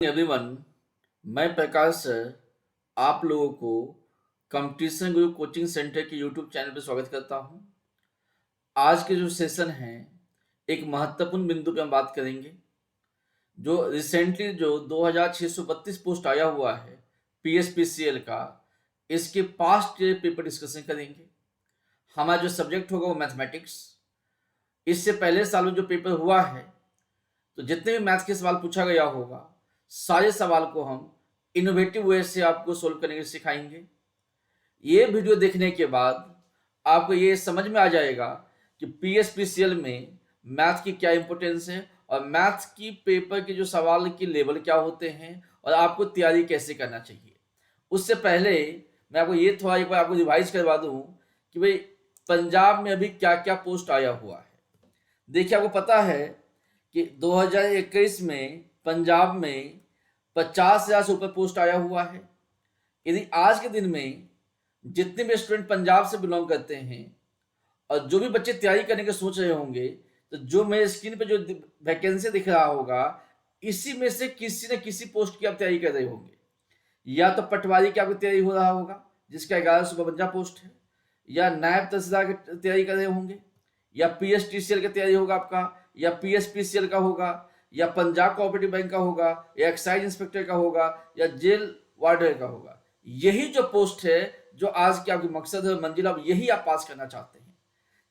Everyone, मैं प्रकाश sir आप लोगों को कंपटीशन गुरु कोचिंग सेंटर के यूट्यूब चैनल पर स्वागत करता हूं। आज के जो सेशन है एक महत्वपूर्ण बिंदु पे हम बात करेंगे। जो रिसेंटली जो 2632 पोस्ट आया हुआ है पीएसपीसीएल का, इसके पास्ट पेपर डिस्कशन करेंगे। हमारा जो सब्जेक्ट होगा वो मैथमेटिक्स। इससे पहले साल में जो पेपर हुआ है तो जितने भी मैथ्स के सवाल पूछा गया होगा सारे सवाल को हम इनोवेटिव वे से आपको सोल्व करने के सिखाएंगे। ये वीडियो देखने के बाद आपको ये समझ में आ जाएगा कि पीएसपीसीएल में मैथ की क्या इंपॉर्टेंस है और मैथ्स की पेपर के जो सवाल की लेवल क्या होते हैं और आपको तैयारी कैसे करना चाहिए। उससे पहले मैं आपको ये थोड़ा एक बार आपको रिवाइज करवा दूं कि भाई पंजाब में अभी क्या क्या पोस्ट आया हुआ है। देखिए, आपको पता है कि 2021 में पंजाब में 50,000 से ऊपर पोस्ट आया हुआ है। यदि आज के दिन में जितने भी स्टूडेंट पंजाब से बिलोंग करते हैं और जो भी बच्चे तैयारी करने के सोच रहे होंगे, तो जो मेरे स्क्रीन पे जो वैकेंसी दिख रहा होगा, इसी में से किसी न किसी पोस्ट की आप तैयारी कर रहे होंगे। या तो पटवारी की आपकी तैयारी हो रहा होगा जिसका 1152 पोस्ट है, या नायब तहसीलदार की तैयारी कर रहे होंगे, या पीएसटीसीएल की तैयारी होगा आपका, या पीएसपीसीएल का होगा, या पंजाब कोऑपरेटिव बैंक का होगा, या एक्साइज इंस्पेक्टर का होगा, या जेल वार्डर का होगा। यही जो पोस्ट है जो आज की आपकी मकसद है, मंजिल, अब यही आप पास करना चाहते हैं।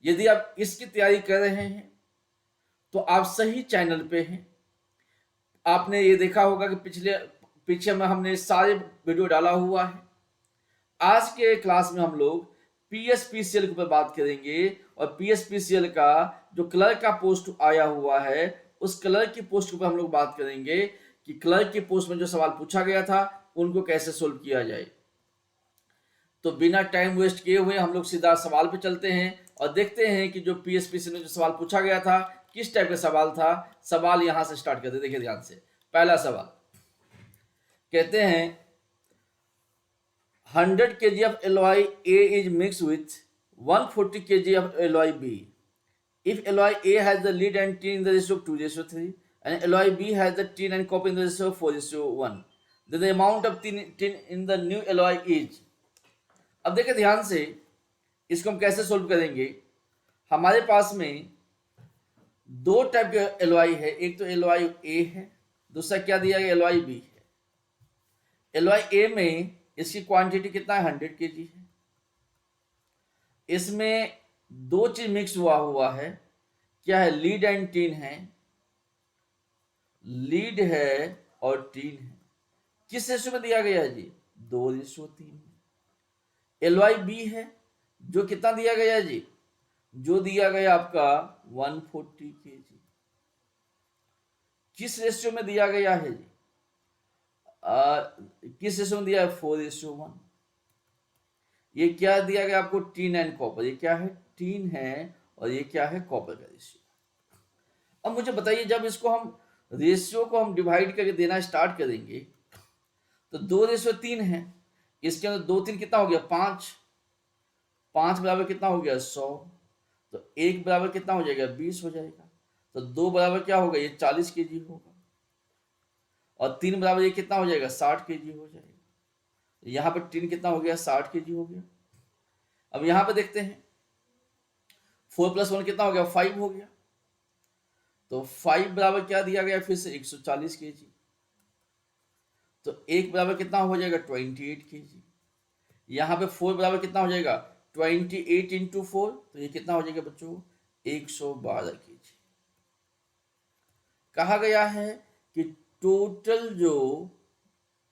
यदि आप इसकी तैयारी कर रहे हैं तो आप सही चैनल पे हैं। आपने ये देखा होगा कि पीछे में हमने सारे वीडियो डाला हुआ है। आज के क्लास में हम लोग पीएसपीसीएल के ऊपर बात करेंगे और पीएसपीसीएल का जो क्लर्क का पोस्ट आया हुआ है उस क्लर्क की पोस्ट के ऊपर हम लोग बात करेंगे कि क्लर्क की पोस्ट में जो सवाल पूछा गया था उनको कैसे सोल्व किया जाए। तो बिना टाइम वेस्ट किए हुए हम लोग सीधा सवाल पे चलते हैं और देखते हैं कि जो पीएसपीसीएल में जो सवाल पूछा गया था किस टाइप का सवाल था। सवाल यहां से स्टार्ट करते, देखिए ध्यान से। पहला सवाल कहते हैं 100 kg of alloy A is mixed with 140 kg of alloy B. If alloy A has the lead and tin in the ratio of 2:3 and alloy B has the tin and copper in the ratio of 4:1, then the amount of tin in the new alloy is। अब देखिए ध्यान से, इसको हम कैसे solve करेंगे। हमारे पास में दो टाइप के एलॉय है, एक तो एलॉय ए है, दूसरा क्या दिया गया एलॉय बी है। एलॉय ए में इसकी क्वांटिटी कितना है 100 kg है। इसमें दो चीज मिक्स हुआ है, क्या है, लीड एंड टीन है। लीड है और टीन है। किस रेशो में दिया गया है जी, 2:3। एलॉय बी है जो कितना दिया गया है जी, जो दिया गया आपका 140 kg। किस रेशियो में दिया गया है जी, किस रेशियो में दिया है, 4:1। ये क्या दिया गया आपको, टीन एंड कॉपर। ये क्या है, टीन है और ये क्या है, कॉपर का रेशियो। अब मुझे बताइए, जब इसको हम रेशियो को हम डिवाइड करके देना स्टार्ट करेंगे तो 2:3 है। इसके अंदर 2 3 कितना हो गया, 5। 5 बराबर कितना हो गया, 100। तो 1 बराबर कितना हो जाएगा, 20 हो जाएगा। तो 2 बराबर क्या होगा, ये 40 kg होगा। और 3 बराबर ये कितना हो जाएगा, 60 kg हो जाएगा। यहाँ पर 3 कितना हो गया, 60 kg हो गया। अब यहाँ पे देखते हैं 4 + 1 कितना हो गया, 5 हो गया। तो 5 बराबर क्या दिया गया, फिर से 140 kg। तो 1 बराबर कितना हो जाएगा, 28 kg। यहाँ पे 4 बराबर कितना हो जाएगा, 28 × 4। तो ये कितना हो जाएगा बच्चों, 112 kg। कहा गया है कि टोटल जो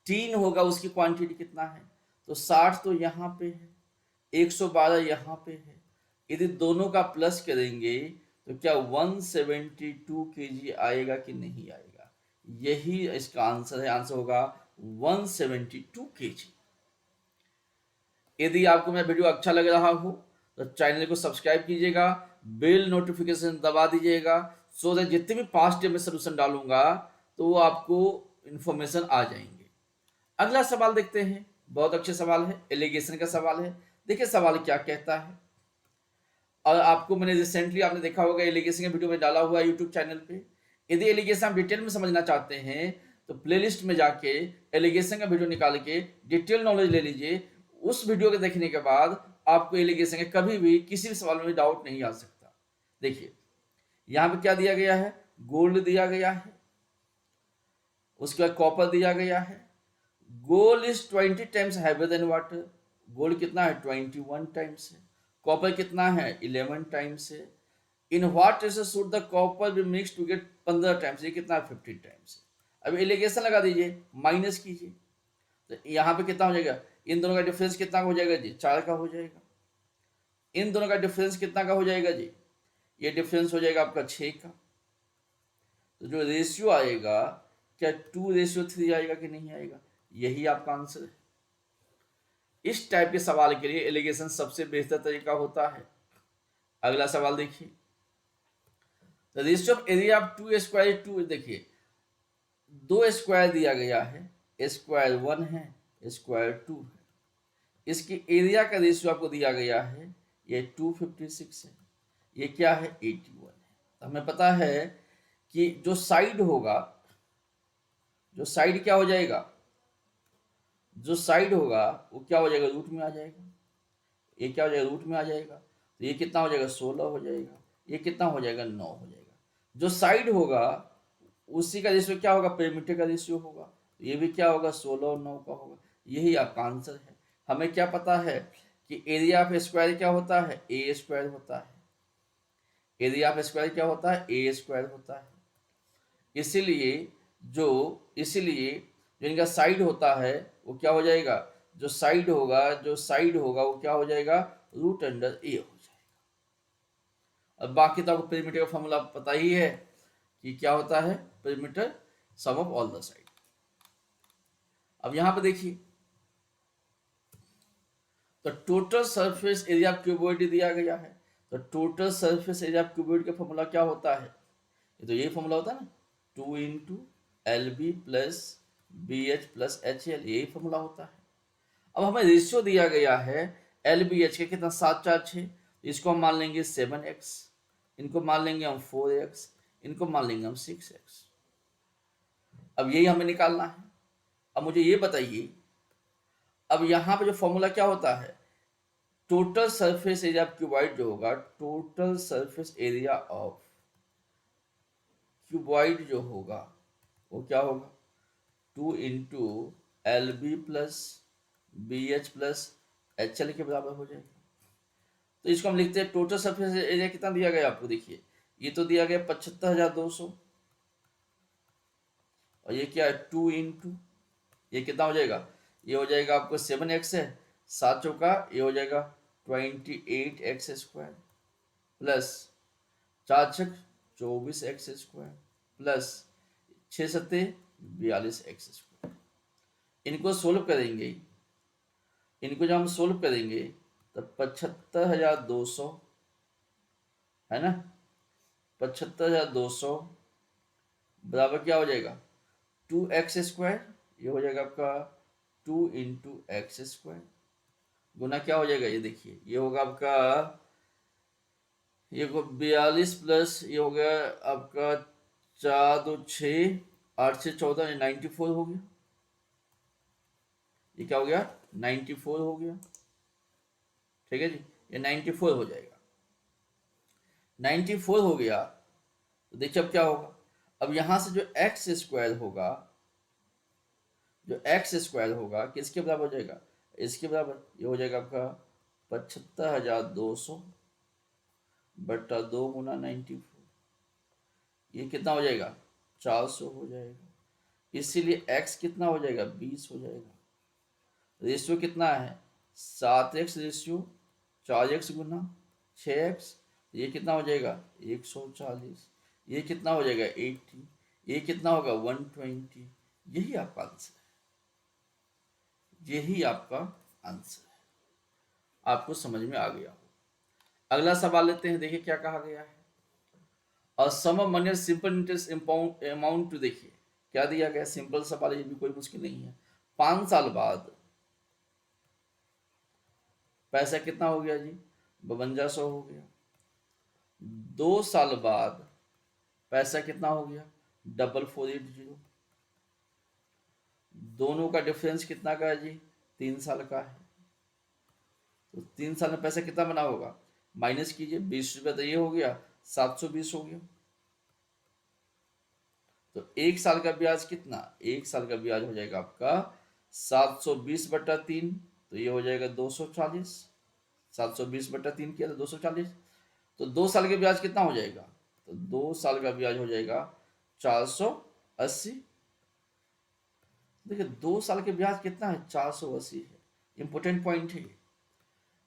टीन होगा उसकी क्वांटिटी कितना है, तो 60 तो यहाँ पे है, 112 यहाँ पे है। यदि दोनों का प्लस करेंगे तो क्या 172 kg आएगा कि नहीं आएगा, यही इसका आंसर है। आंसर होगा 172 kg। यदि आपको मेरा वीडियो अच्छा लग रहा हो तो चैनल को सब्सक्राइब कीजिएगा, बेल नोटिफिकेशन दबा दीजिएगा, सो दैट जितने भी पास्ट में सलूशन डालूंगा तो वो आपको इन्फॉर्मेशन आ जाएंगे। अगला सवाल देखते हैं, बहुत अच्छे सवाल है, एलिगेशन का सवाल है। देखिए सवाल क्या कहता है, और आपको मैंने रिसेंटली आपने देखा होगा एलिगेशन का वीडियो में डाला हुआ है यूट्यूब चैनल पे। यदि एलिगेशन आप डिटेल में समझना चाहते हैं तो प्लेलिस्ट में जाके एलिगेशन का वीडियो निकाल के डिटेल नॉलेज ले लीजिए। उस वीडियो के देखने के बाद आपको एलिगेशन के कभी भी किसी भी सवाल में डाउट नहीं आ सकता। देखिए यहाँ पे क्या दिया गया है, गोल्ड दिया गया है, उसके बाद कॉपर दिया गया है। Gold is 20 times heavier than water, gold कितना है 21 टाइम्स है। कॉपर कितना है 11 टाइम्स है। In what ratio should the copper be mix to get 15 times, ये कितना है 15 टाइम्स है। अब एलिगेशन लगा दीजिए, माइनस कीजिए, तो यहाँ पे कितना हो जाएगा, इन दोनों का डिफरेंस कितना हो जाएगा जी 4 का हो जाएगा। इन दोनों का डिफरेंस कितना का हो जाएगा जी, ये डिफरेंस हो जाएगा आपका 6 का। तो जो रेशियो आएगा क्या 2:3 आएगा कि नहीं आएगा, यही आपका आंसर है। इस टाइप के सवाल के लिए एलिगेशन सबसे बेहतर तरीका होता है। अगला सवाल देखिए, the ratio of area of 2 square 2, देखिए 2 स्क्वायर दिया गया है, स्क्वायर 1 है, स्क्वायर 2 है। इसकी एरिया का रेशियो आपको दिया गया है, ये 256 है, ये क्या है 81 है। तो हमें पता है कि जो साइड होगा, जो साइड क्या हो जाएगा, जो साइड होगा वो क्या हो जाएगा रूट में आ जाएगा। ये क्या हो जाएगा रूट में आ जाएगा, तो ये कितना हो जाएगा 16 हो जाएगा, ये कितना हो जाएगा 9 हो जाएगा। जो साइड होगा उसी का रेशियो क्या होगा, पेरीमीटर का रेशियो होगा, तो ये भी क्या होगा 16 और 9 का होगा। यही आपका आंसर है। हमें क्या पता है कि एरिया ऑफ स्क्वायर क्या होता है, ए स्क्वायर होता है। एरिया ऑफ स्क्वायर क्या होता है, ए स्क्वायर होता है। इसीलिए जो इसीलिए जो इनका साइड होता है वो क्या हो जाएगा, जो साइड होगा, जो साइड होगा वो क्या हो जाएगा रूट अंडर ए हो जाएगा। अब बाकी तो आपको पेरीमीटर का फॉर्मूला पता ही है कि क्या होता है, perimeter sum of all the side. अब यहां पे देखिए, तो total surface area of cuboid दिया गया है। तो total surface area of cuboid का फॉर्मूला क्या होता है, ये तो यही फॉर्मूला होता है ना, 2 into L B plus B H plus H L, यही फॉर्मूला होता है। अब हमें रेशियो दिया गया है एल बी एच के कितना 7 4 6, इसको हम मान लेंगे 7x, इनको मान लेंगे हम 4x, इनको मान लेंगे हम 6x। अब यही हमें निकालना है। अब मुझे ये बताइए, अब यहाँ पे जो फॉर्मूला क्या होता है, total surface area of cuboid जो होगा, total surface area of cuboid जो होगा वो क्या होगा 2 into L B plus B H plus H L के बराबर हो जाएगा। तो इसको हम लिखते हैं, टोटल सरफेस एरिया कितना दिया गया आपको, देखिए ये तो दिया गया 75,200, और ये क्या है 2 इंटू, ये कितना हो जाएगा, ये हो जाएगा आपको 7x है, 7 चौका ये हो जाएगा 28x स्क्वायर प्लस 4 छक 24x स्क्वायर प्लस 6 सत्ते 42x स्क्वायर। इनको सोल्व करेंगे, इनको जब हम सोल्व करेंगे तो 75,200 है ना, 75,200 बराबर क्या हो जाएगा 2x स्क्वायर, ये हो जाएगा आपका 2 इंटू एक्स स्क्वायर गुना क्या हो जाएगा, ये देखिए ये होगा आपका, ये 42 प्लस ये हो गया आपका 4 2 6 8 6 14, 94 हो गया। ये क्या हो गया 94 हो गया, ठीक है जी, ये 94 हो जाएगा। 94 हो गया तो देखिए अब क्या होगा, अब यहां से जो एक्स स्क्वायर होगा, जो एक्स स्क्वायर होगा किसके बराबर हो जाएगा, इसके बराबर, ये हो जाएगा आपका 75,200 बटा 2 गुना 94, ये कितना हो जाएगा 400 हो जाएगा। इसीलिए x कितना हो जाएगा 20 हो जाएगा। रेशियो कितना है 7x रेशियो 4x गुना 6x, ये कितना हो जाएगा 140, ये कितना हो जाएगा 80, ये कितना होगा 120। यही आपका आंसर है, यही आपका आंसर है। आपको समझ में आ गया हो। अगला सवाल लेते हैं, देखिए क्या कहा गया है, और sum of money simple interest amount to, देखिए क्या दिया गया, सिंपल सवाल, ये भी कोई मुश्किल नहीं है। 5 साल बाद पैसा कितना हो गया जी 5200 हो गया। 2 साल बाद पैसा कितना हो गया 4480। दोनों का डिफरेंस कितना का है जी? 3 साल का है। तो 3 साल में पैसा कितना बना होगा? माइनस कीजिए, 20 रुपये तो ये हो गया, 720 हो गया। तो 1 साल का ब्याज कितना? 1 साल का ब्याज हो जाएगा आपका 720/3, तो ये हो जाएगा 240। 720/3 किया तो 240। तो 2 साल के ब्याज कितना हो जाएगा? तो 2 साल का ब्याज हो जाएगा 480। देखिए 2 साल के ब्याज कितना है? 480 है। इंपोर्टेंट पॉइंट है।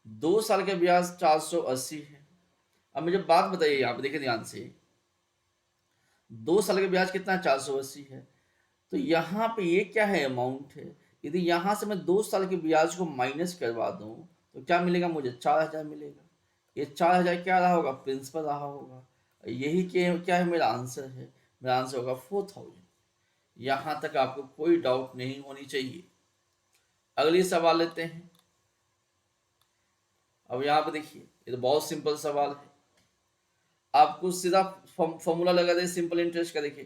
2 साल के ब्याज 480 है। अब मुझे बात बताइए यहाँ पे, देखिए ध्यान से, 2 साल के ब्याज कितना है? 480 है। तो यहाँ पे ये क्या है? अमाउंट है। यदि यहाँ से मैं 2 साल के ब्याज को माइनस करवा दूं तो क्या मिलेगा मुझे? 4000 मिलेगा। ये 4000 क्या रहा होगा? प्रिंसिपल रहा होगा। यही क्या है? मेरा आंसर है। मेरा आंसर होगा 4000। यहाँ तक आपको कोई डाउट नहीं होनी चाहिए। अगली सवाल लेते हैं। अब यहाँ पे देखिए, ये तो बहुत सिंपल सवाल है। आपको सीधा फॉर्मूला लगा दे सिंपल इंटरेस्ट का। देखिए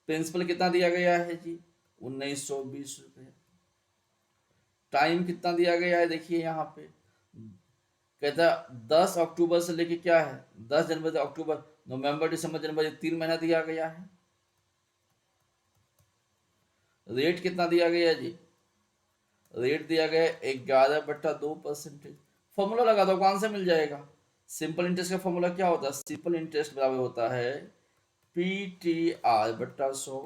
प्रिंसिपल कितना दिया गया है जी? 1920 रुपये। टाइम कितना दिया गया है? देखिए यहाँ पे कहता है 10 अक्टूबर से लेके क्या है? 10 जनवरी से अक्टूबर, नवंबर, दिसंबर, जनवरी, 3 महीना दिया गया है। रेट कितना दिया गया है जी? रेट दिया गया है 11/2%। फॉर्मूला लगा दो, कौन सा मिल जाएगा? सिंपल इंटरेस्ट का फॉर्मूला क्या होता है? सिंपल इंटरेस्ट बराबर होता है PTR/100।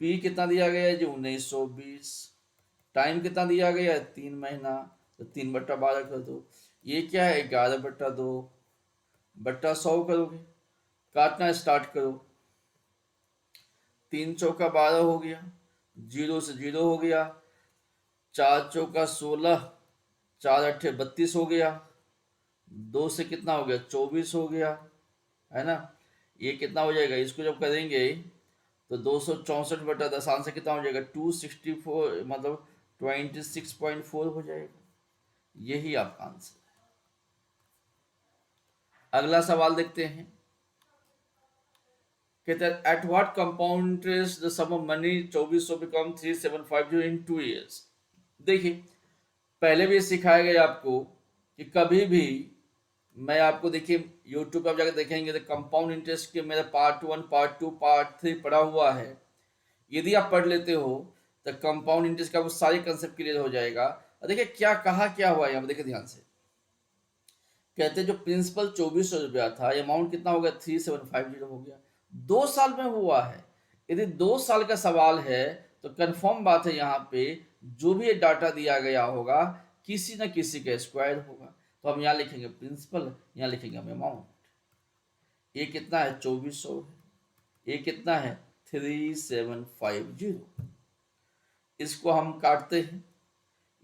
पी कितना दिया गया है जी? 1920। टाइम कितना दिया गया है? 3 महीना, तो 3/12 कर दो। ये क्या है? 11/2/100 करोगे। काटना स्टार्ट करो। 3 चौका 12 हो गया, जीरो से जीरो हो गया, 4 चौका 16, 4 अट्ठे 32 हो गया, 2 से कितना हो गया? 24 हो गया, है ना। ये कितना हो जाएगा? इसको जब करेंगे तो 264/10 से कितना हो जाएगा? 264, मतलब 26.4 हो जाएगा। यही आपका आंसर है। अगला सवाल देखते हैं। कहते हैं at what compound interest the sum of money 2400 become 3750 in 2 years। देखिए पहले भी सिखाया गया आपको कि कभी भी मैं आपको, देखिए यूट्यूब पर आप जाकर देखेंगे तो कंपाउंड इंटरेस्ट के मेरा पार्ट 1, पार्ट 2, पार्ट 3 पढ़ा हुआ है। यदि आप पढ़ लेते हो तो कंपाउंड इंटरेस्ट का वो सारे कंसेप्ट क्लियर हो जाएगा। और देखिए क्या कहा, क्या हुआ यहाँ पे, देखिए ध्यान से। कहते हैं जो प्रिंसिपल 2400 रुपया था, अमाउंट कितना हो गया? 3750 हो गया। 2 साल में हुआ है। यदि 2 साल का सवाल है तो कंफर्म बात है, यहाँ पे जो भी डाटा दिया गया होगा किसी न किसी का स्क्वायर होगा। तो हम यहाँ लिखेंगे प्रिंसिपल, यहाँ लिखेंगे हम अमाउंट। ये कितना है? 2400 है। ये कितना है? 3750। इसको हम काटते हैं,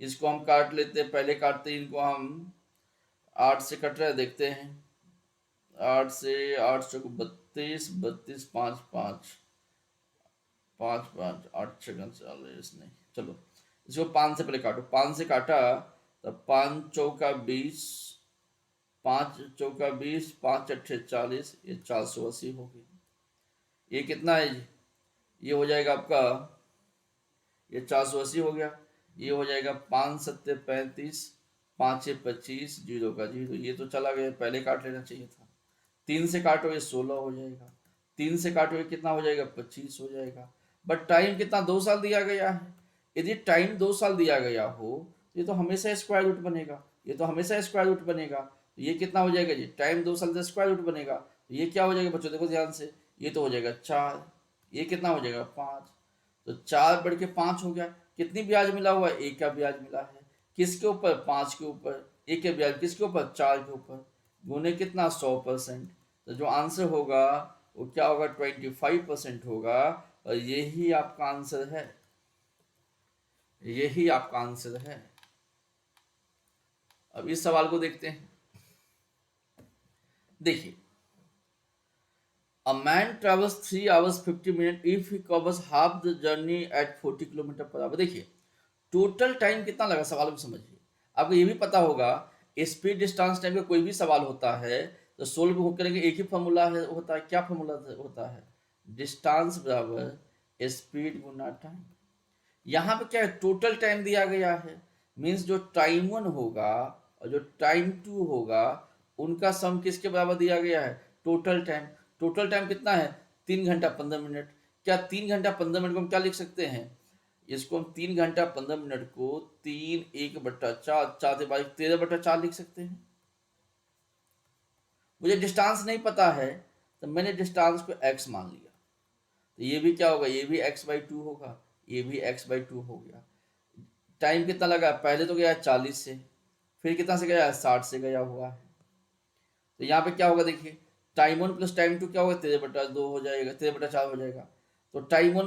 इसको हम काट लेते हैं। पहले काटते हैं इनको हम, 8 से कट रहा है, देखते हैं। 8 से 8 चौक 32, 32 5 5 5 5 8 सेकंड 40 नहीं, चलो इसको 5 से पहले काटो। 5 से काटा तो 5 चौका 20, 5 चौका 20, 5 अट्ठे 40, ये 480 हो गई। ये कितना है जी? ये हो जाएगा आपका, ये 480 हो गया। ये हो जाएगा 5 सत्ते 35, 5 छः 25, जीरो का जीरो। ये तो चला गया, पहले काट लेना चाहिए था। 3 से काटो ये 16 हो जाएगा। 3 से काटो ये कितना हो जाएगा? 25 हो जाएगा। बट टाइम कितना? 2 साल दिया गया है। यदि टाइम 2 साल दिया गया हो तो ये तो हमेशा स्क्वायर रूट बनेगा। ये तो हमेशा स्क्वायर रूट बनेगा। तो ये कितना हो जाएगा जी? टाइम 2 साल से स्क्वायर रूट बनेगा। तो ये क्या हो जाएगा बच्चों? देखो ध्यान से, ये तो हो जाएगा 4, ये कितना हो जाएगा? 5। तो 4 बढ़ के 5 हो गया। कितनी ब्याज मिला हुआ है? एक का ब्याज मिला है। किसके ऊपर? 5 के ऊपर। एक का ब्याज किसके ऊपर? 4 के ऊपर। गुने कितना? 100%। तो जो आंसर होगा वो क्या होगा? 25% होगा। और यही आपका आंसर है। यही आपका आंसर है। अब इस सवाल को देखते हैं। देखिए, A man travels 3 hours 50 minutes if he covers half the journey at 40 kilometre per hour. देखिए टोटल टाइम कितना लगा, सवाल को समझिए। आपको ये भी पता होगा स्पीड डिस्टेंस टाइम का कोई भी सवाल होता है तो सोल्व करेंगे, एक ही फॉर्मूला है, होता है। क्या फॉर्मूला होता है? डिस्टेंस बराबर स्पीड गुना टाइम। यहाँ पे क्या है, टोटल टाइम दिया गया है, मीन्स जो टाइम 1 होगा और जो टाइम 2 होगा उनका सम किसके बराबर दिया गया है, टोटल टाइम। टोटल टाइम कितना है, 3 घंटा 15 मिनट। क्या 3 घंटा 15 मिनट को हम क्या लिख सकते हैं, इसको हम 3 घंटा 15 मिनट को 3 1/4 4 13/4 लिख सकते हैं। मुझे डिस्टेंस नहीं पता है तो मैंने डिस्टेंस को x मान लिया, तो ये भी क्या होगा, ये भी x/2 होगा, ये भी x/2 हो गया। टाइम कितना लगा, पहले तो गया 40 से, फिर कितना से गया, 60 से गया हुआ है। तो यहाँ पे क्या होगा देखिए, टाइम 1 प्लस टाइम 2 क्या होगा, 13/2 हो जाएगा, 13/4 हो जाएगा। तो टाइम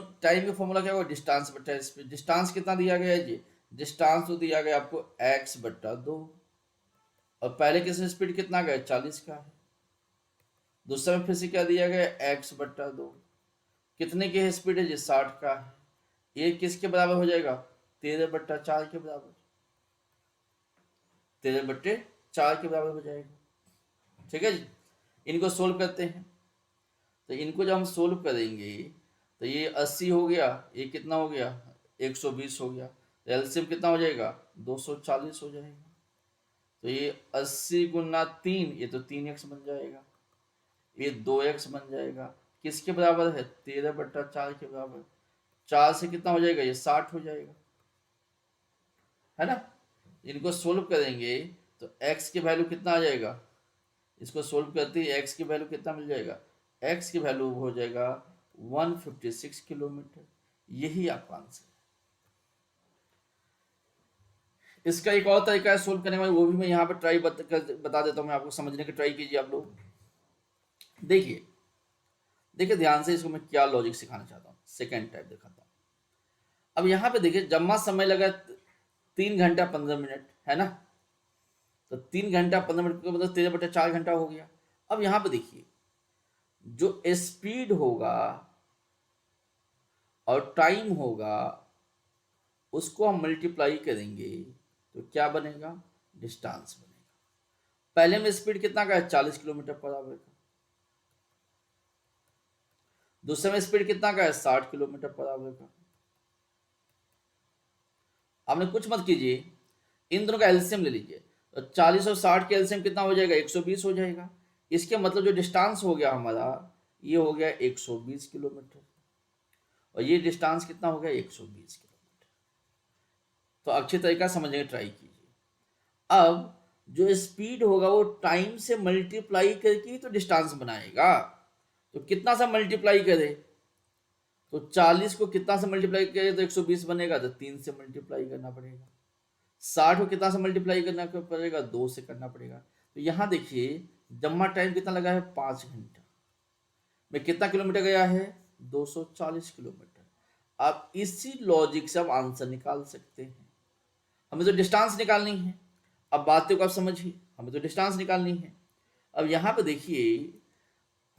का फॉर्मूला क्या होगा, डिस्टेंस बटा स्पीड। डिस्टेंस कितना दिया गया है जी, डिस्टेंस तो दिया गया आपको x/2, और पहले किसमें स्पीड कितना गया, 40 का है। दूसरा में फिर से क्या दिया गया, x/2, कितने की है स्पीड है जी, 60 का है। ये किसके बराबर हो जाएगा, 13/4 के बराबर, 13/4 के बराबर हो जाएगा। ठीक है जी, इनको सोल्व करते हैं। तो इनको जब हम सोल्व करेंगे तो ये 80 हो गया, ये कितना हो गया, 120 हो गया, तो एलसीएम कितना हो जाएगा, 240 हो जाएगा। तो ये 80 × 3, ये तो 3x बन जाएगा, ये 2x बन जाएगा। किसके बराबर है, 13/4 के बराबर। 4 से कितना हो जाएगा, ये 60 हो जाएगा, है ना। इनको सोल्व करेंगे तो x की वैल्यू कितना आ जाएगा, इसको सोल्व करते ही x की वैल्यू कितना मिल जाएगा, x की वैल्यू हो जाएगा 156 किलोमीटर। यही आपका आंसर है। इसका एक और तरीका है सोल्व करने का, वो भी मैं यहाँ पे बता देता हूँ, मैं आपको समझने की ट्राई कीजिए आप लोग। देखिए देखिए ध्यान से, इसको मैं क्या लॉजिक सिखाना चाहता हूँ, सेकेंड टाइप दिखाता हूँ। अब यहाँ पे देखिए, जमा समय लगा 3 घंटा 15 मिनट, है ना। तो 3 घंटा 15 मिनट का मतलब 13/4 घंटा हो गया। अब यहाँ पे देखिए, जो स्पीड होगा और टाइम होगा उसको हम मल्टीप्लाई करेंगे तो क्या बनेगा, डिस्टेंस बनेगा। पहले में स्पीड कितना का है, 40 किलोमीटर पर आवर का। दूसरे में स्पीड कितना का है, 60 किलोमीटर पर आवर का। आपने कुछ मत कीजिए, इन दोनों का एलसीएम ले लीजिए, तो 40 और 60 के एलसीएम कितना हो जाएगा, 120 हो जाएगा। इसके मतलब जो डिस्टेंस हो गया हमारा, ये हो गया 120 किलोमीटर, और ये डिस्टेंस कितना हो गया, 120 किलोमीटर। तो अच्छी तरीका समझने की ट्राई कीजिए। अब जो स्पीड होगा वो टाइम से मल्टीप्लाई करके तो डिस्टेंस बनाएगा। तो कितना सा मल्टीप्लाई करे, तो 40 को कितना से मल्टीप्लाई करे तो 120 बनेगा, तो 3 से मल्टीप्लाई करना पड़ेगा। 60 को कितना से मल्टीप्लाई करना पड़ेगा, 2 से करना पड़ेगा। तो यहाँ देखिए, जमा टाइम कितना लगा है, 5 घंटा में कितना किलोमीटर गया है, 240 किलोमीटर। आप इसी लॉजिक से आप आंसर निकाल सकते हैं। हमें तो डिस्टेंस निकालनी है। अब बातों को आप समझिए, हमें तो डिस्टेंस निकालनी है। अब यहाँ पे देखिए,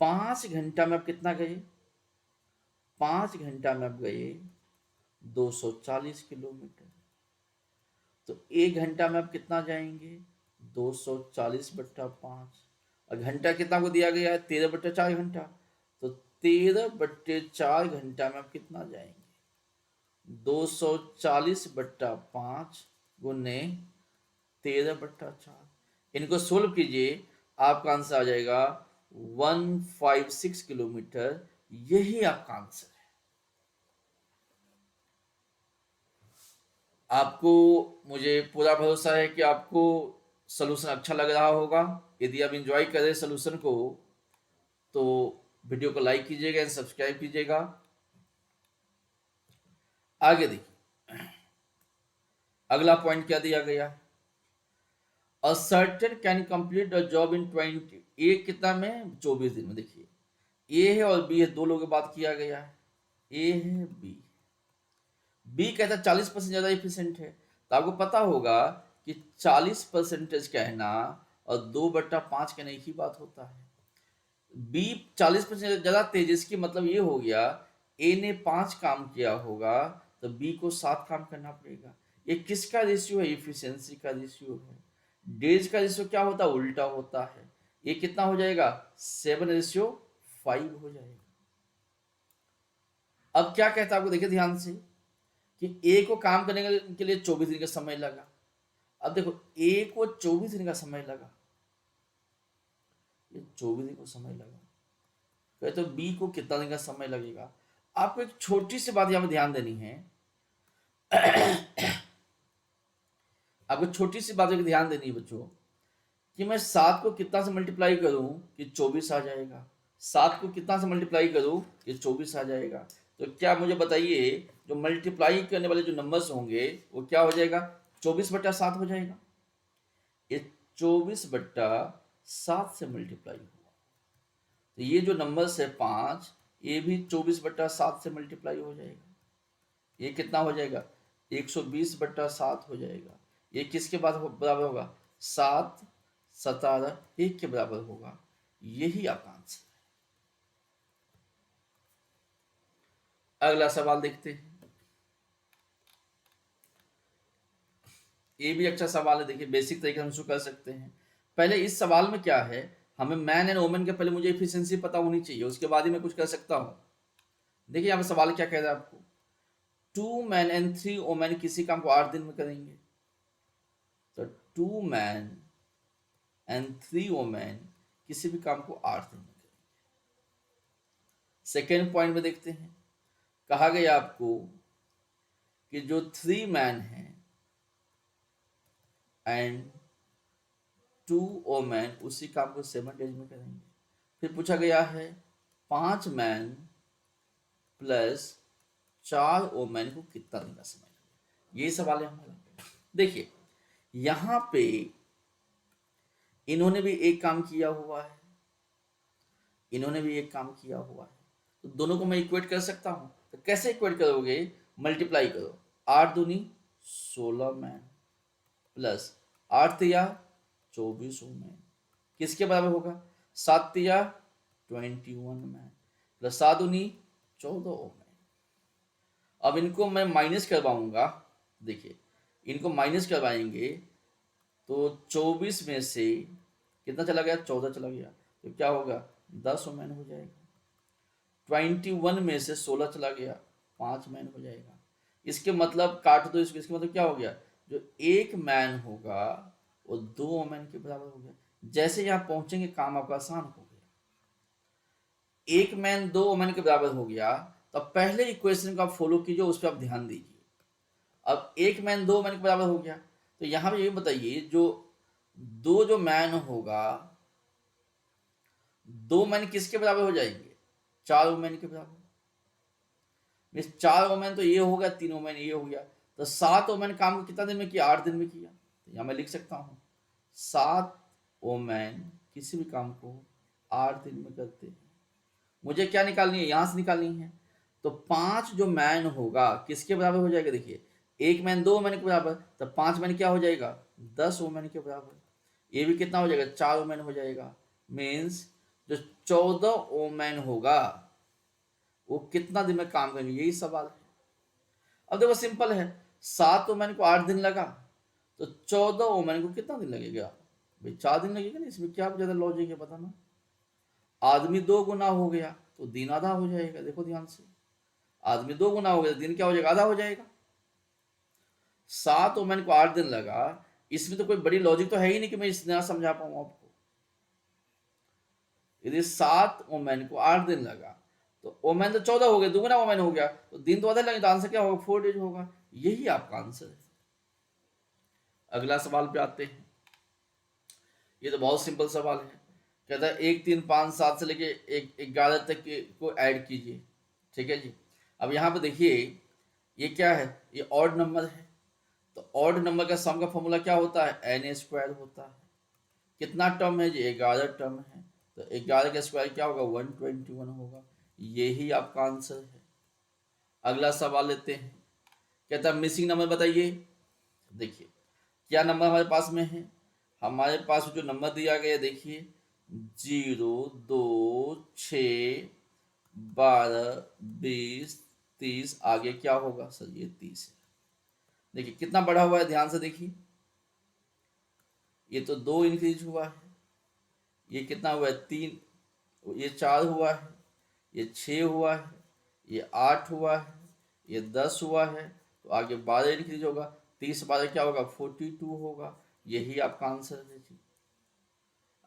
5 घंटा में आप कितना गए, 5 घंटा में आप गए 240 किलोमीटर। तो 1 घंटा में आप कितना जाएंगे, 240/5। और घंटा कितना को दिया गया है, 13/4 घंटा। तो 13/4 घंटा में आप कितना जाएंगे, 240/5 गुने 13/4। इनको सोल्व कीजिए, आपका आंसर आ जाएगा 156 किलोमीटर। यही आपका आंसर है। आपको, मुझे पूरा भरोसा है कि आपको सलूशन अच्छा लग रहा होगा। यदि आप इंजॉय करें सलूशन को तो वीडियो को लाइक कीजिएगा एंड सब्सक्राइब कीजिएगा। आगे देखिए, अगला पॉइंट क्या दिया गया, a certain can complete the job in 20, ए कितना में, 24 दिन में। देखिए ए है और बी है, दो लोगों की बात किया गया है, ए है बी। बी कहता है 40% ज्यादा इफिशियंट है। तो आपको पता होगा कि 40% कहना और 2/5 कहना एक ही बात होता है। बी 40% ज्यादा तेज, इसकी मतलब ये हो गया ए ने 5 काम किया होगा तो बी को 7 काम करना पड़ेगा। ये किसका रेशियो है, इफिशियंसी का रेशियो है। डेज का रेशियो क्या होता है, उल्टा होता है। ये कितना हो जाएगा, 7/5 हो जाएगा। अब क्या कहता है आपको देखिए ध्यान से, कि ए को काम करने के लिए 24 दिन का समय लगा। अब देखो ए को 24 दिन का समय लगा, ये 24 दिन को समय लगा, कहते तो बी को कितना दिन का समय लगेगा। आपको एक छोटी सी बात यहाँ पे ध्यान देनी है, आपको छोटी सी बात की ध्यान देनी है बच्चों, कि मैं 7 को कितना से मल्टीप्लाई करूं कि 24 आ जाएगा, 7 को कितना से मल्टीप्लाई करूं कि 24 आ जाएगा। तो क्या मुझे बताइए, जो मल्टीप्लाई करने वाले जो नंबर्स होंगे वो क्या हो जाएगा, 24/7 हो जाएगा। ये 24/7 से मल्टीप्लाई हुआ, तो ये जो नंबर्स है 5, ये भी 24/7 से मल्टीप्लाई हो जाएगा। ये कितना हो जाएगा, 120/7 हो जाएगा। ये किसके बराबर होगा, 7, 17, 1 के बराबर होगा। यही आपका आंसर है। अगला सवाल देखते हैं, ये भी अच्छा सवाल है। देखिए बेसिक तरीके से हम इसको कर सकते हैं। पहले इस सवाल में क्या है, हमें मैन एंड वोमेन के पहले मुझे एफिशिएंसी पता होनी चाहिए, उसके बाद ही मैं कुछ कर सकता हूँ। देखिए यहाँ पे सवाल क्या कह रहा है आपको, 2 मैन एंड 3 वोमेन किसी काम को 8 दिन में करेंगे। तो 2 मैन एंड 3 वोमेन किसी भी काम को 8 दिन में करेंगे। सेकेंड पॉइंट में देखते हैं, कहा गया आपको कि जो 3 मैन हैं एंड 2 वोमेन उसी काम को 7 डेज में करेंगे। फिर पूछा गया है 5 मैन प्लस 4 वोमेन को कितना दिन का समय लगेगा। यही सवाल है हमारा। देखिए यहां पे इन्होंने भी एक काम किया हुआ है, इन्होंने भी एक काम किया हुआ है, तो दोनों को मैं इक्वेट कर सकता हूं। तो कैसे इक्वेट करोगे, मल्टीप्लाई करो, 8 दूनी 16 मैन प्लस 8 तिया 24 वोमेन किसके बराबर होगा, 7 तिया 21 मैन प्लस 7 दूनी 14 वोमेन। अब इनको मैं माइनस करवाऊंगा, देखिए इनको माइनस करवाएंगे तो 24 में से कितना चला गया, 14 चला गया, तो क्या होगा 10 वोमेन हो जाएगा। 21 में से 16 चला गया, 5 मैन हो जाएगा। इसके मतलब काट दो इसको, इसके मतलब क्या हो गया, जो एक मैन होगा वो 2 वोमेन के बराबर हो गया। जैसे यहाँ पहुंचेंगे काम आपका आसान हो गया, एक मैन 2 वोमेन के बराबर हो गया, तो पहले इक्वेशन का फॉलो कीजिए, उस पर आप ध्यान दीजिए। अब एक मैन 2 वोमेन के बराबर हो गया, तो यहां पे ये बताइए जो जो मैन होगा, 2 मैन किसके बराबर हो जाएंगे, 4 वोमेन के बराबर। 4 वोमेन तो ये हो गया, 3 वोमेन ये हो गया, तो 7 वोमेन काम को कितना दिन में किया, 8 दिन में किया। तो यहाँ मैं लिख सकता हूँ 7 वोमेन किसी भी काम को 8 दिन में करते हैं। मुझे क्या निकालनी है, यहां से निकालनी है। तो 5 जो मैन होगा किसके बराबर हो जाएगा, देखिए एक मैन 2 वोमेन के बराबर, तो 5 मैन क्या हो जाएगा, 10 वोमेन के बराबर। ये भी कितना हो जाएगा, 4 वोमेन हो जाएगा। मीन्स जो 14 वोमेन होगा वो कितना दिन में काम करेंगे, यही सवाल है। अब देखो सिंपल है, 7 वोमेन को 8 दिन लगा, तो 14 वोमेन को कितना दिन लगेगा, भाई 4 दिन लगेगा ना। इसमें क्या ज्यादा लॉजिक है बताना। आदमी 2 गुना हो गया तो दिन आधा हो जाएगा। देखो ध्यान से, आदमी 2 गुना हो गया तो दिन क्या हो जाएगा, आधा हो जाएगा। 7 वोमेन को 8 दिन लगा, इसमें तो कोई बड़ी लॉजिक तो है ही नहीं कि मैं इतना समझा पाऊं आपको। यदि 7 वोमेन को 8 दिन लगा तो वोमेन तो 14 हो गए, दुगुना वोमेन हो गया, तो दिन तो आधा लगे, तो आंसर क्या होगा, 4 डेज होगा। यही आपका आंसर है। अगला सवाल पे आते हैं, ये तो बहुत सिंपल सवाल है। कहता है 1, 3, 5, 7 से लेके 11 तक को ऐड कीजिए। ठीक है जी। अब यहाँ पे देखिए ये क्या है, ये ऑड नंबर है, तो ऑड नंबर का सम का फॉर्मूला क्या होता है, एन स्क्वायर होता है। कितना टर्म है जी, 11 टर्म है, तो 11 का स्क्वायर क्या होगा, 121 होगा। यही आपका आंसर है। अगला सवाल लेते हैं, कहता है मिसिंग नंबर बताइए। देखिए क्या नंबर हमारे पास में है, हमारे पास जो नंबर दिया गया देखिए 0, 2, 6, 12, 20, 30, आगे क्या होगा सर, ये 30 है। देखिए कितना बड़ा हुआ है, ध्यान से देखिए, ये तो 2 इंक्रीज हुआ है, ये कितना हुआ है 3, ये 4 हुआ है, ये 6 हुआ है, ये 8 हुआ है, ये 10 हुआ है, तो आगे 12 इंक्रीज होगा, 30 12 क्या होगा 42 होगा। यही आपका आंसर है जी।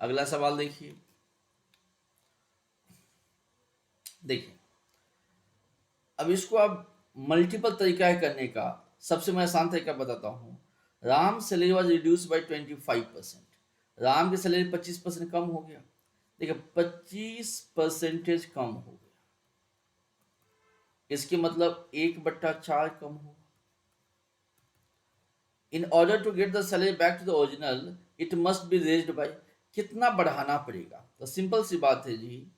अगला सवाल देखिए, देखिए अब इसको आप मल्टीपल तरीका है करने का। सबसे मैं आसान तरीका बताता हूँ। Ram salary was reduce by 25%। Ram की सैलरी 25% कम हो गया। देखिए 25% कम हो गया, इसके मतलब 1/4 कम होगा। In order to get the salary back to the original it must be raised by, कितना बढ़ाना पड़ेगा? तो सिंपल सी बात है जी,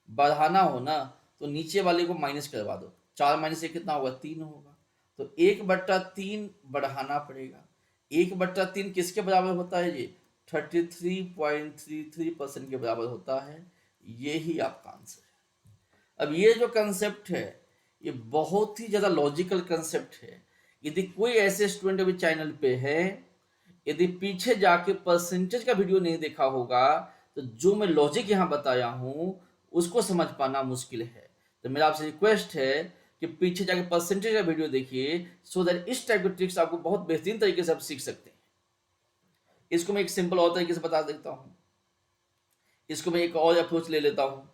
बढ़ाना हो ना तो नीचे वाले को माइनस करवा दो। 4 - 1 कितना होगा 3 होगा। तो 1/3 बढ़ाना पड़ेगा। 1/3 किसके बराबर होता है जी? 33.33% के बराबर होता है। यही आपका आंसर है। अब ये जो कंसेप्ट है ये बहुत ही ज़्यादा लॉजिकल कंसेप्ट है। यदि कोई ऐसे स्टूडेंट अभी चैनल पे है, यदि पीछे जाके परसेंटेज का वीडियो नहीं देखा होगा, तो जो मैं लॉजिक यहाँ बताया हूँ उसको समझ पाना मुश्किल है। तो मेरा आपसे रिक्वेस्ट है कि पीछे जाके परसेंटेज का वीडियो देखिए, सो दैट इस टाइप के ट्रिक्स आपको बहुत बेहतरीन तरीके से आप सीख सकते हैं। इसको मैं एक सिंपल और तरीके से बता देता हूँ। इसको मैं एक और अप्रोच ले लेता हूँ।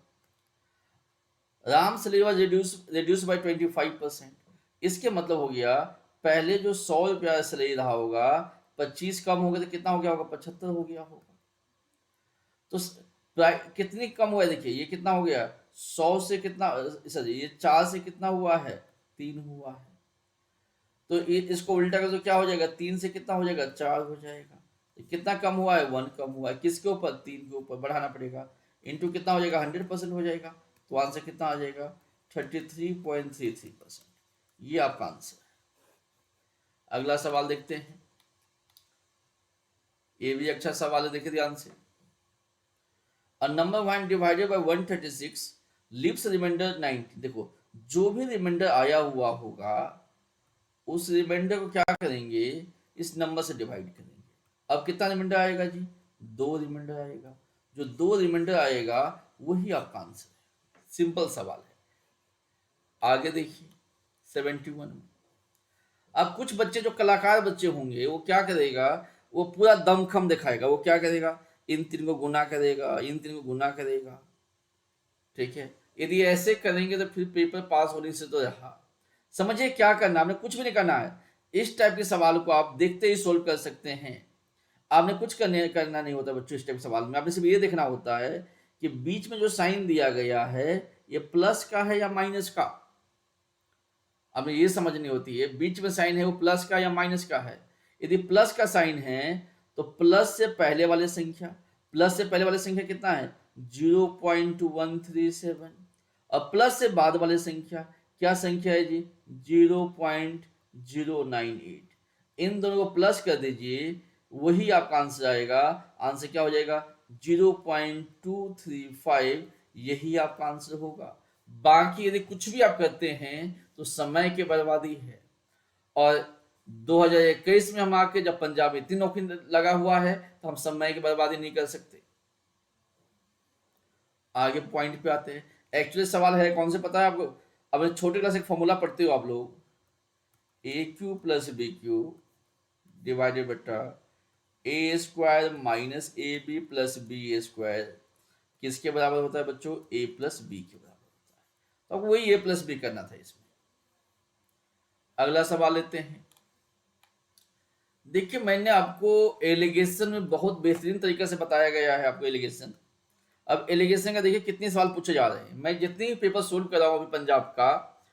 Ram salary was reduce by 25%। इसके मतलब हो गया पहले जो 100 रुपया सैलरी रहा होगा, 25 कम हो गया तो कितना हो गया होगा? 75 हो गया होगा। तो कितनी कम हुआ है? देखिए ये कितना हो गया, 100 से कितना, सॉरी ये 4 से कितना हुआ है? 3 हुआ है। तो इसको उल्टा कर तो क्या हो जाएगा? 3 से कितना हो जाएगा? 4 हो जाएगा। तो कितना कम हुआ है? 1 कम हुआ है। किसके ऊपर? 3 के ऊपर। बढ़ाना पड़ेगा। इंटू कितना हो जाएगा? 100% हो जाएगा। तो आंसर कितना आ जाएगा? 33.33%। ये आपका आंसर है। अगला सवाल देखते हैं। ये भी अच्छा सवाल है, देखिए ध्यान से। A number when divided by 136 leaves remainder 90। देखो जो भी रिमाइंडर आया हुआ होगा उस रिमाइंडर को क्या करेंगे? इस नंबर से डिवाइड करेंगे। अब कितना रिमाइंडर आएगा जी? 2 रिमाइंडर आएगा। जो 2 रिमाइंडर आएगा वही आपका आंसर है। सिंपल सवाल है। आगे देखिए 71 में। अब कुछ बच्चे जो कलाकार बच्चे होंगे वो क्या करेगा? वो पूरा दमखम दिखाएगा। वो क्या करेगा? इन 3 को गुना करेगा, इन 3 को गुना करेगा। ठीक है, यदि ऐसे करेंगे तो फिर पेपर पास होने से तो रहा। समझिए क्या करना, आपने कुछ भी नहीं करना है। इस टाइप के सवाल को आप देखते ही सोल्व कर सकते हैं। आपने कुछ करना नहीं होता बच्चों। इस टाइप के सवाल में आपने सिर्फ ये देखना होता है कि बीच में जो साइन दिया गया है ये प्लस का है या माइनस का। आपने ये समझनी होती है बीच में साइन है वो प्लस का या माइनस का है। यदि प्लस का साइन है तो प्लस से पहले वाले संख्या, प्लस से पहले वाले संख्या कितना है? 0.137। और प्लस से बाद वाले संख्या क्या संख्या है जी? 0.098। इन दोनों को प्लस कर दीजिए, वही आपका आंसर आएगा। आंसर क्या हो जाएगा? 0.235। यही आपका आंसर होगा। बाकी यदि कुछ भी आप करते हैं तो समय की बर्बादी है। और 2021 में हम आके जब पंजाब में इतनी नौकरी लगा हुआ है तो हम समय की बर्बादी नहीं कर सकते। आगे पॉइंट पे आते हैं। एक्चुअली सवाल है कौन से पता है आपको? अब छोटे क्लास एक फॉर्मूला पढ़ते हो आप लोग, A Q plus B Q divided बटा A square minus A B plus B A square किसके बराबर होता है बच्चों? ए प्लस बी के बराबर होता है। तो अब वही ए प्लस बी करना था इसमें। अगला सवाल लेते हैं। देखिए मैंने आपको एलिगेशन में बहुत बेहतरीन तरीके से बताया गया है आपको एलिगेशन। अब एलिगेशन का देखिए कितने सवाल पूछे जा रहे हैं। मैं जितने भी पेपर सोल्व कर रहा हूँ अभी पंजाब का,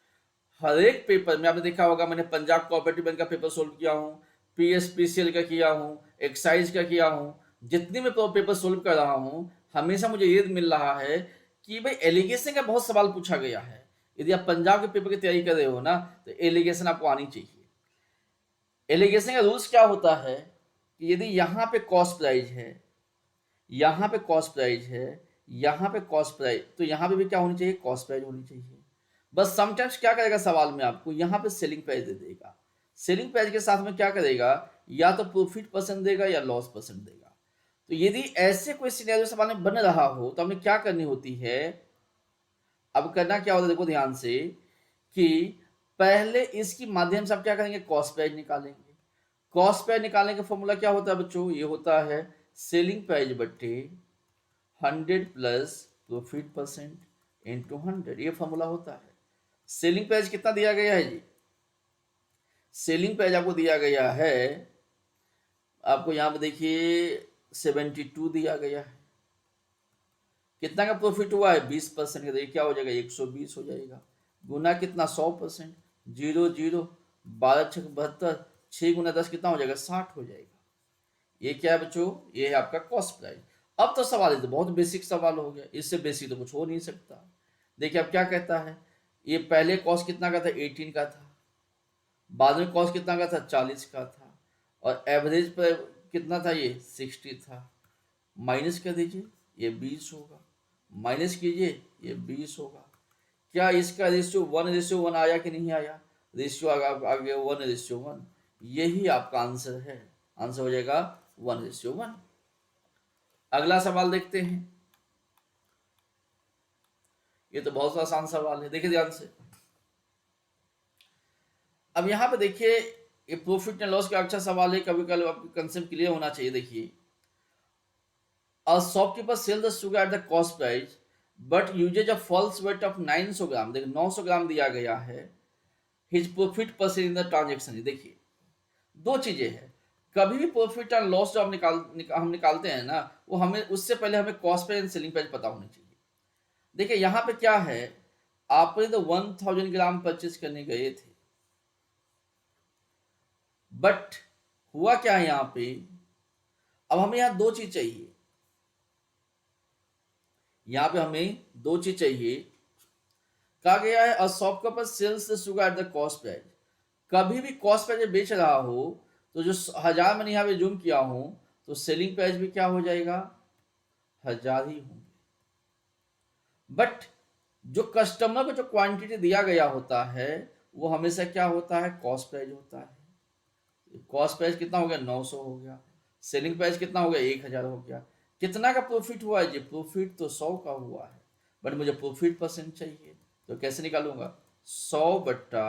हर एक पेपर में आपने देखा होगा मैंने पंजाब कोऑपरेटिव बैंक का पेपर सोल्व किया हूँ, पीएसपीसीएल का किया हूँ, एक्साइज का किया हूँ। जितने में पेपर सोल्व कर रहा हूँ हमेशा मुझे ये मिल रहा है कि भाई एलिगेशन का बहुत सवाल पूछा गया है। यदि आप पंजाब के पेपर की तैयारी कर रहे हो ना तो एलिगेशन आपको आनी चाहिए। एलिगेशन का रूल्स क्या होता है कि यदि यहाँ पे कॉस्ट प्राइस है, यहाँ पे कॉस्ट प्राइस है, यहाँ पे कॉस्ट प्राइस, तो यहाँ पे भी क्या होनी चाहिए? कॉस्ट प्राइस होनी चाहिए। बस समटाइम्स क्या करेगा सवाल में आपको यहाँ पे सेलिंग प्राइस दे देगा। सेलिंग प्राइस के साथ में क्या करेगा? या तो प्रॉफिट परसेंट देगा या लॉस परसेंट देगा। तो यदि ऐसे कोई सिनेरियो सवाल में बन रहा हो तो हमें क्या करनी होती है? अब करना क्या होता है देखो ध्यान से कि पहले इसकी माध्यम से आप क्या करेंगे, कॉस्ट प्राइस निकालेंगे। कॉस्ट प्राइस निकालने का फॉर्मूला क्या होता है बच्चों, ये होता है सेलिंग प्राइस बट्टे 100 प्लस प्रॉफिट परसेंट इंटू 100, ये फॉर्मूला होता है। सेलिंग प्राइस कितना दिया गया है जी, सेलिंग प्राइस आपको दिया गया है, आपको यहाँ पे देखिए 72 दिया गया है। कितना का प्रॉफिट हुआ है, 20% का, देखिए क्या हो जाएगा 120 हो जाएगा, गुना कितना 100%, 0 0, 12 6 72, 6 गुना 10 कितना हो जाएगा 60 हो जाएगा। ये क्या है बच्चों, ये है आपका कॉस्ट प्राइस। अब तो सवाल है तो बहुत बेसिक सवाल हो गया, इससे बेसिक तो कुछ हो नहीं सकता। देखिए अब क्या कहता है, ये पहले कॉस्ट कितना का था 18 का था, बाद में कॉस्ट कितना का था 40 का था, और एवरेज पर कितना था ये 60 था। माइनस कर दीजिए, ये 20 होगा, माइनस कीजिए ये 20 होगा। क्या इसका रेशियो 1:1 आया कि नहीं आया, रेशियो आ गया 1:1, यही आपका आंसर है, आंसर हो जाएगा 1:1। अगला सवाल देखते हैं, ये तो बहुत आसान सवाल है, देखिए ध्यान से। अब यहाँ पे देखिए ये प्रॉफिट एंड लॉस का अच्छा सवाल है, कभी कभी आपको कंसेप्ट क्लियर होना चाहिए। देखिए a shopkeeper sell the sugar at the cost price but uses a false weight of 900 ग्राम, देखिए 900 ग्राम दिया गया है, his profit percent in the transaction। देखिए दो चीजें हैं, कभी भी प्रॉफिट एंड लॉस जो हम निकालते हैं ना, वो हमें उससे पहले हमें cost price and selling price पता होनी चाहिए। देखिए यहाँ पे क्या है, आपने तो 1000 ग्राम परचेज करने गए थे, बट हुआ क्या है यहाँ पे, अब हमें यहाँ दो चीज चाहिए, यहाँ पे हमें दो चीज चाहिए। कहा गया है a shopkeeper sells the sugar at the cost price, कभी भी कॉस्ट प्राइस बेच रहा हो तो जो 1000 मैंने यहाँ पे जूम किया हूं, तो सेलिंग प्राइस भी क्या हो जाएगा 1000 ही होंगे। बट जो कस्टमर को जो क्वांटिटी दिया गया होता है वो हमेशा क्या होता है, कॉस्ट प्राइस होता है। कॉस्ट प्राइस कितना हो गया 900 हो गया, सेलिंग प्राइस कितना हो गया 1000 हो गया। कितना का प्रॉफिट हुआ है जी, प्रॉफिट तो 100 का हुआ है, बट मुझे प्रॉफिट परसेंट चाहिए, तो कैसे निकालूंगा, 100 बट्टा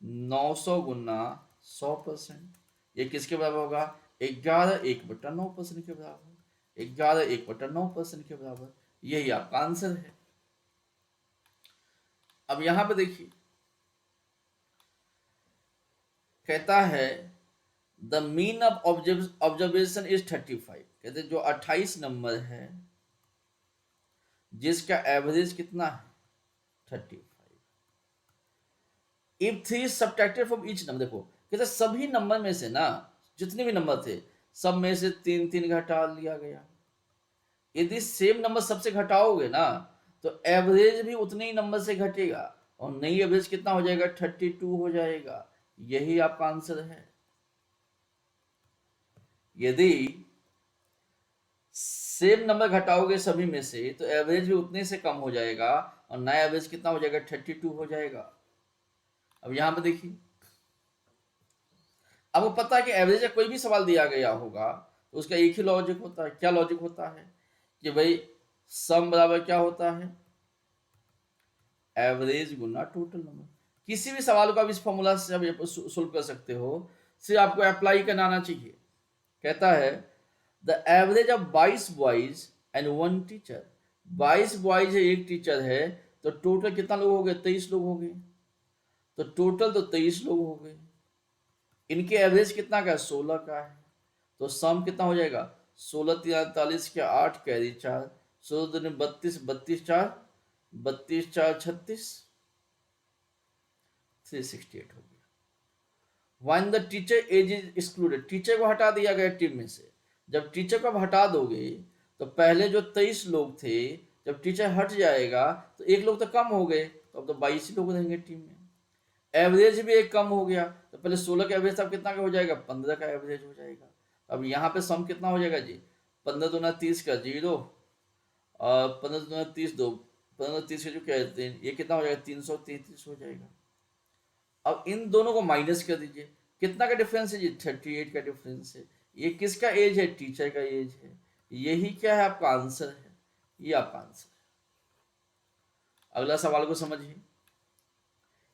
900 गुना 100%, ये किसके बराबर होगा 11 1/9% के बराबर, 11 1/9% के बराबर, यही आपका आंसर है। अब यहां पे देखिए कहता है the mean of observation is 35, कहते जो 28 नंबर है जिसका एवरेज कितना है 35, if 3 subtracted from each number, देखो कहते सभी नंबर में से ना, जितने भी नंबर थे सब में से 3 3 घटा लिया गया। यदि सेम नंबर सबसे घटाओगे ना तो एवरेज भी उतने ही नंबर से घटेगा, और नई एवरेज कितना हो जाएगा 32 हो जाएगा, यही आपका आंसर है। यदि सेम नंबर घटाओगे सभी में से तो एवरेज भी उतने से कम हो जाएगा, और नया एवरेज कितना हो जाएगा 32 हो जाएगा। अब यहां पर देखिए, आपको पता है कि एवरेज का कोई भी सवाल दिया गया होगा तो उसका एक ही लॉजिक होता है, क्या लॉजिक होता है कि भाई सम बराबर क्या होता है, एवरेज गुना टोटल नंबर। किसी भी सवाल को आप इस फॉर्मूला से आप सोल्व कर सकते हो, सिर्फ आपको अप्लाई करना आना चाहिए। कहता है the average of 22 boys and 1 teacher, 22 boys है एक टीचर है, तो टोटल कितना लोग हो गए 23 लोग हो गए, तो टोटल तो 23 लोग हो गए, इनके एवरेज कितना का है 16 का है, तो सम कितना हो जाएगा 16 43 के 8 कैरी 4, 16 दूनी 32, 32 4 32 4 36, 368 हो गया। When the teacher age is excluded, teacher को हटा दिया गया टीम में से, जब टीचर को हटा दोगे तो पहले जो 23 लोग थे, जब टीचर हट जाएगा तो एक लोग तो कम हो गए, तो अब तो 22 लोग रहेंगे टीम में। एवरेज भी एक कम हो गया, तो पहले 16 का एवरेज अब कितना का हो जाएगा 15 का एवरेज हो जाएगा। अब यहाँ पे सम कितना हो जाएगा जी, 15 दूना 30 का 0, और 15 दूना 30 2, 15 30 का जो कहते हैं ये कितना हो जाएगा 333 हो जाएगा। अब इन दोनों को माइनस कर दीजिए, कितना का डिफरेंस है जी 38 का डिफरेंस है। ये किसका एज है, टीचर का एज है, यही क्या है आपका आंसर है, ये आपका आंसर है। अगला सवाल को समझिए,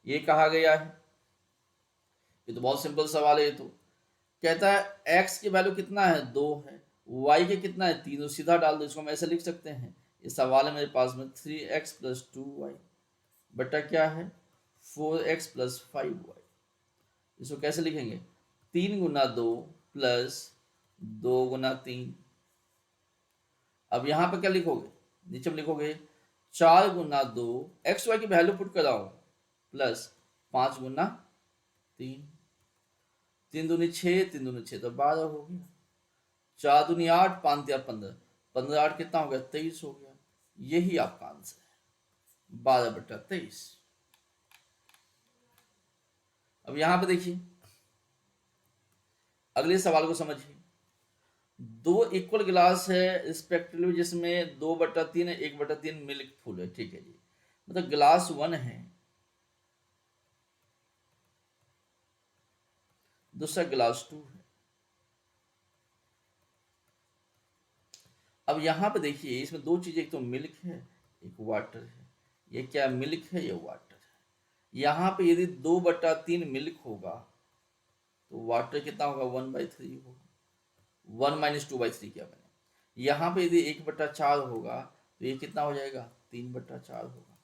ये कहा गया है। ये तो बहुत सिंपल सवाल है। ये तो कहता है x की वैल्यू कितना है, 2 है, y के कितना है, 3, तो सीधा डाल दो। इसको हम ऐसे लिख सकते हैं, ये सवाल है मेरे पास में 3x प्लस 2y बटा क्या है 4x प्लस 5y। इसको कैसे लिखेंगे, 3 गुना 2 प्लस 2 गुना 3। अब यहाँ पर क्या लिखोगे, नीचे में लिखोगे 4 गुना 2, एक्स वाई की वैल्यू पुट कराओ, प्लस 5 गुना 3, 3 दूनी 6, 3 दूनी 6 तो 12 हो गया, 4 दूनी 8, 5 या 15, 15 8 कितना हो गया 23 हो गया। यही आपका आंसर है 12/23। अब यहां पे देखिए अगले सवाल को समझिए। 2 इक्वल गिलास है रिस्पेक्टिवली, जिसमें 2/3 है, 1/3 मिल्क फुल है, ठीक है जी। मतलब गिलास 1 है, दूसरा गिलास 2 है। अब यहां पे देखिए इसमें दो चीजें, एक तो मिल्क है, एक वाटर है। ये क्या मिल्क है, ये वाटर है। यहाँ पे यदि 2/3 मिल्क होगा तो वाटर कितना होगा 1/3 होगा, 1 माइनस 2/3 किया मैंने। यहाँ पे यदि 1/4 होगा तो ये कितना हो जाएगा 3/4 होगा।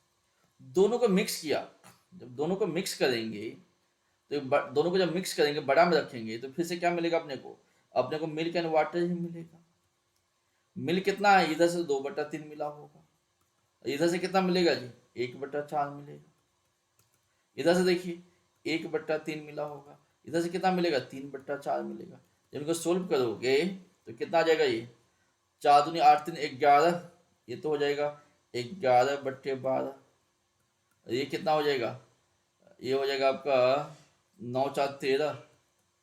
दोनों को मिक्स किया, जब दोनों को मिक्स करेंगे तो दोनों को जब मिक्स करेंगे बड़ा में रखेंगे तो फिर से क्या मिलेगा अपने को मिल्क एंड वाटर ही मिलेगा। मिल्क कितना है, इधर से 2/3 मिला होगा, इधर से कितना मिलेगा जी 1/4 मिलेगा। इधर से देखिए 1/3 मिला होगा, इधर से कितना मिलेगा 3/4 मिलेगा। जब इनको सोल्व करोगे तो कितना आ जाएगा, ये 4 दूनी 8 3 11, ये तो हो जाएगा 11/12। ये कितना हो जाएगा, ये हो जाएगा आपका 9 4 13,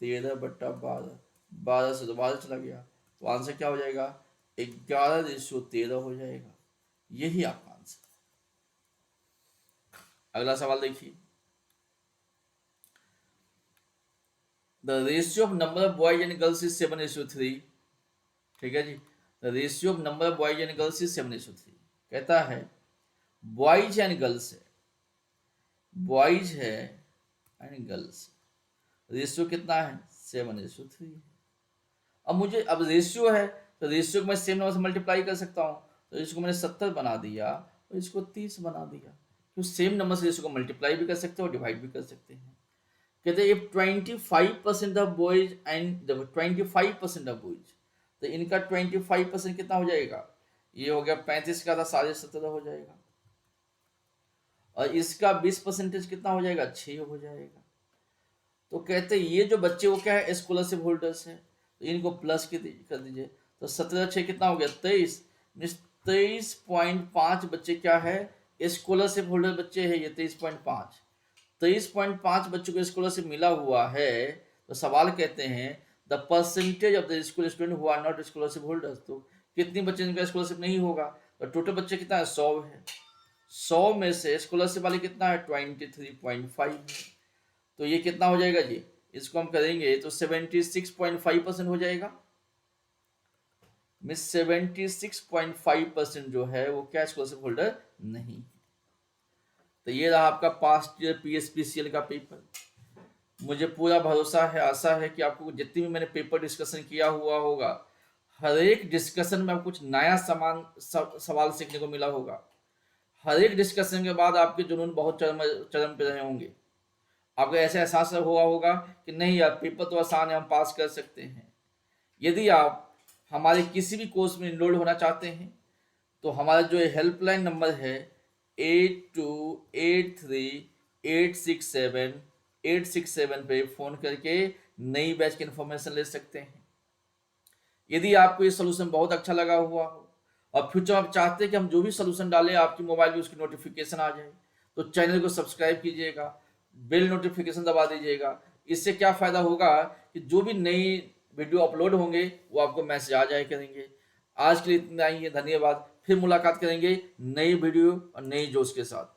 13/12, 12 से तो 12 चला गया, तो आंसर क्या हो जाएगा 11:13 हो जाएगा। यही आपका आंसर। अगला सवाल देखिए, the ratio of number of boys and girls is 7:3। ठीक है जी, the ratio of number of boys and girls is 7:3। कहता है बॉयज एंड गर्ल्स है, बॉयज है एंड गर्ल्स, रेशियो कितना है 7:3। अब रेशियो है तो रेशियो को मैं सेम नंबर से मल्टीप्लाई कर सकता हूँ, तो इसको मैंने 70 बना दिया और इसको 30 बना दिया। तो सेम नंबर से रेशियो को मल्टीप्लाई भी कर सकते हो और डिवाइड भी कर सकते हैं। कहते हैं if 25% of boys and 25% of boys, तो इनका 25% कितना हो जाएगा, ये हो गया 35 का था 17.5 हो जाएगा, और इसका 20% कितना हो जाएगा 6 हो जाएगा। तो कहते हैं ये जो बच्चे वो क्या है स्कॉलरशिप होल्डर्स है, तो इनको प्लस कर दीजिए, तो 17 कितना हो गया 23, 23.5 बच्चे क्या है स्कॉलरशिप होल्डर बच्चे है, ये 23.5 बच्चों को स्कॉलरशिप मिला हुआ है। तो सवाल कहते हैं the percentage of the school student who are not scholarship holders, तो कितनी बच्चे जिनका स्कॉलरशिप नहीं होगा, तो टोटल बच्चे कितना है 100 है, 100 में से स्कॉलरशिप वाले कितना है 23.5 है। तो ये कितना हो जाएगा जी, इसको हम करेंगे तो 76.5% हो जाएगा। 76.5% जो है वो क्या स्कॉलरशिप होल्डर नहीं। तो ये रहा आपका पास्ट ईयर PSPCL का पेपर। मुझे पूरा भरोसा है, आशा है कि आपको जितनी भी मैंने पेपर डिस्कशन किया हुआ होगा, हर एक डिस्कशन में आपको कुछ नया सवाल सीखने को मिला होगा। हर एक डिस्कशन के बाद आपके जुनून बहुत चरम पे रहे होंगे। आपको ऐसा एहसास हुआ होगा कि नहीं यार पेपर तो आसान है, हम पास कर सकते हैं। यदि आप हमारे किसी भी कोर्स में इनरोल होना चाहते हैं तो हमारा जो हेल्पलाइन नंबर है 8283867867 पे फ़ोन करके नई बैच की इन्फॉर्मेशन ले सकते हैं। यदि आपको ये सोल्यूशन बहुत अच्छा लगा हुआ हो और फ्यूचर आप चाहते हैं कि हम जो भी सोल्यूशन डालें आपकी मोबाइल में उसकी नोटिफिकेशन आ जाए, तो चैनल को सब्सक्राइब कीजिएगा, बेल नोटिफिकेशन दबा दीजिएगा। इससे क्या फ़ायदा होगा कि जो भी नई वीडियो अपलोड होंगे वो आपको मैसेज आ जाए करेंगे। आज के लिए इतना ही है, धन्यवाद। फिर मुलाकात करेंगे नई वीडियो और नई जोश के साथ।